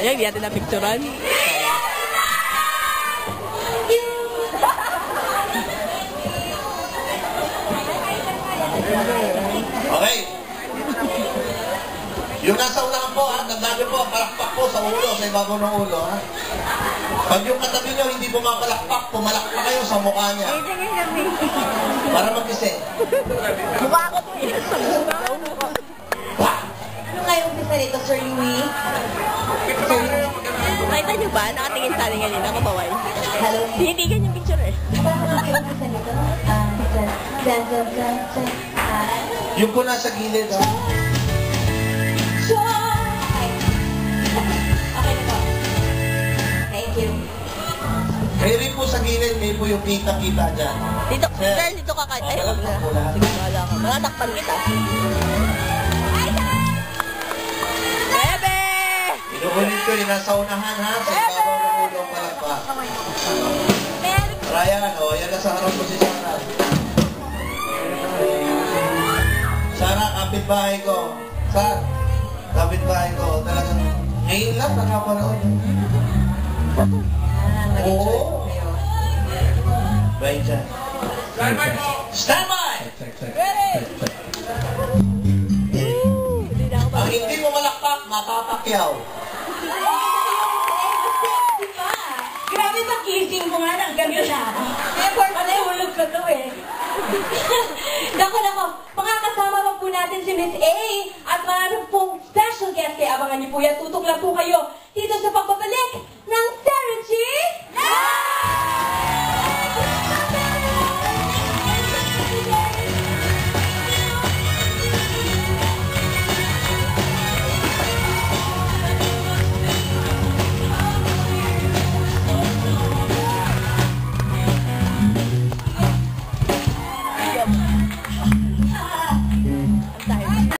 Sayang, hindi natin na-picturean. Okay. Yung nasa unahan po, ha? Tandaan nyo po, palakpak po sa ulo, sa ibabaw ng ulo, ha? Pag yung katabi nyo hindi pumapalakpak, pumalakpak kayo sa mukha niya. Para mag-isip. Mukha ko po yun. Ano nga yung umpisa nito, Sir Louie? Nakita niyo ba? Nakatingin sa akin kanina, kabaway. Hello? Tinitigan yung picture eh. Paano nga yung umpisa nito? Yung po nasa gilid, ha? Okay na po. Thank you. Kayo rin po sa gilid, may po yung kita-kita dyan. Dito, girl, dito ka kahit. Ay, wag na. Sige, wala ka. Matatakpan kita. Bebe! Inuulit ko yung nasa unahan, ha? Sa ibabaw ng ulo ang palakpak. Ryan, o, yan nasa harap ko si Sarah. Sarah, kapitbahay ko. Sarah, kapitbahay ko. Talagang, ngayon lang nakapanood. Oo. Right dyan. Stand by! Ang hindi mo malakpak, mapapakyaw. Grabe ba kissing ko nga ng gabi na? Effort pa na hulog ko to eh. Dako, makakasama pa po natin si Miss A at maraming pong special guest kaya abangan niyo po yan. Tutok lang po kayo